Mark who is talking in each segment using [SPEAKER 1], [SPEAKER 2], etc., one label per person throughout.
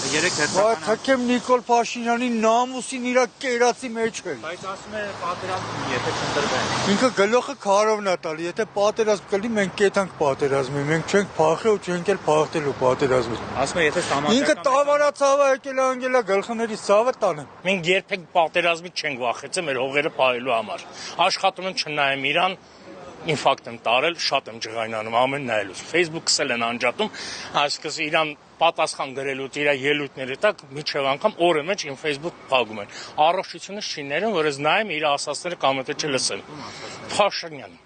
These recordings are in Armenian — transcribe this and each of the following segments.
[SPEAKER 1] երեք
[SPEAKER 2] թքեմ Նիկոլ Փաշինյանի նամուսին իրա կերացի մեջ են։
[SPEAKER 1] Բայց ասում է պատերազմ, եթե չընտրվեն։
[SPEAKER 2] Ինքը գլուխը քարովն է տալի, եթե պատերազմ կլինի, մենք կետանք պատերազմի, մենք չենք փախի ու չենք էլ փախտելու պատերազմից։
[SPEAKER 1] Ասում է, եթե համաձայնական
[SPEAKER 2] Ինքը տավարացավը եկել անգելա գլխներից ցավը տանը։
[SPEAKER 3] Մենք երբեք պատերազմից չենք վախեցել մեր հողերը պահելու համար։ Աշխատում եմ չնայեմ իրան, ինֆակտ եմ տարել, շատ եմ ջղայնանում ամեն նայելուց։ Facebook-ս էլ են անջատում, այսինքն իրան պատասխան գրելուց իր ելույթների տակ միջև անգամ օրը մեջ իմ Facebook փակում են։ Առողջությունից չի ներում, որ ես նայեմ իր ասածները կամ եթե չլսեմ։ Փաշինյան։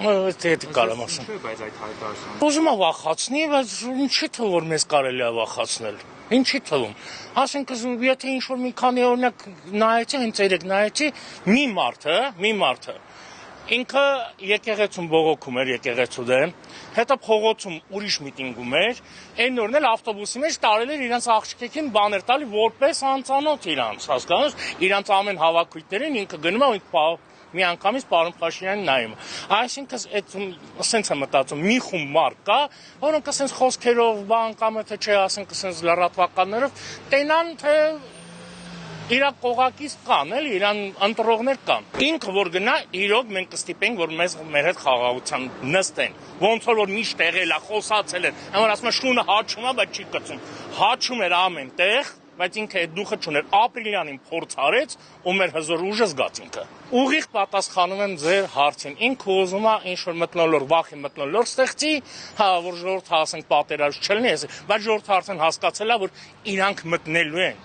[SPEAKER 3] Դե կարամ ասեմ։
[SPEAKER 1] բայց այդ հայտարարությունը։
[SPEAKER 3] Ուզում եմ վախացնի, բայց ինչի՞ թե որ մեզ կարելի է վախացնել։ Ինչի՞ թվում։ Ասենք եթե ինչ-որ մի քանի օրինակ նայեցի, հենց երեք նայեցի, մի մարդը ինքը եկեղեցում բողոքում էր եկեղեցու դեմ, հետո փողոցում ուրիշ միտինգում էր, այն օրն էլ ավտոբուսի մեջ տարել էր իրանց աղջիկներին բաներ տալի որպես անծանոթ իրանց, հասկանաս, իրանց ամեն հավաքույթներին ինքը գնում է մի անգամից պարոն Փաշինյանին նայում։ Այսինքն ասենց եմ մտածում, մի խումբ մարդ կա, որոնք ասենց խոսքերով, բան կամ թե չէ, ասենք ասենց լրատվականներով տենան թե իր կողակից կան, էլի, իրան ընտրողներ կան։ Ինքը որ գնա, իրոք մենք կստիպենք, որ մեր հետ խաղաղության նստեն։ Ոնց որ միշտ եղել է, խոսացել են, համար ասում են շունը հաչում է, բայց չի կծում։ Հաչում էր ամեն տեղ, բայց ինքը այդ դուխը չուներ։ Ապրիլյանին փորձ արեց ու մեր հզոր ուժը զգաց ինքը։ Ուղիղ պատասխանում եմ ձեր հարցին։ Ինքը ուզում է ինչ-որ մթնոլորտ, վախի մթնոլորտ ստեղծի, որ ժողովուրդը ասենք պատերազմ չլինի, բայց ժողովուրդը արդեն հասկացել է, որ իրանք մտնելու են։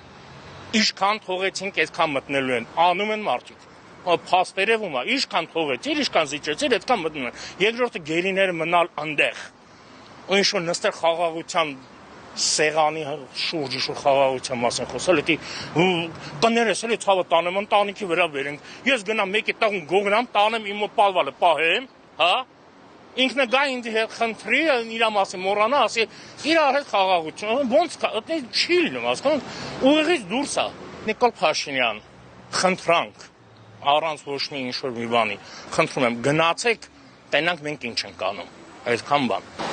[SPEAKER 3] Ինչքան թողեցինք, այդքան մտնելու են, անում են մարդիկ։ Փաստերևում է, ինչքան թողեցիր, ինչքան զիջեցիր, այդքան մտնում են։ Երկրորդը գերիները մնալ այնտեղ։ Ու ինչ-որ նստել խաղաղության սեղանի շուրջը խաղաղության մասին խոսել, էդի կներես էլի ցավը տանեմ ընտանիքի վրա վերենք։ Ես գնամ մեկի տաղուն գողնամ, տանեմ իմ պալվալը պահեմ, հա։ Ինքն գա ինձ հետ խնդրի, իր մասին մոռանա, ասի իր հետ խաղաղություն, ոնց չի լինում, հասկանու՞մ, ուղիղից դուրս է։ Նիկոլ Փաշինյան, խնդրանք, առանց ոչ մի ինչ-որ մի բանի, խնդրում եմ, գնացեք, տենանք մենք ինչ ենք անում, այդքան բան։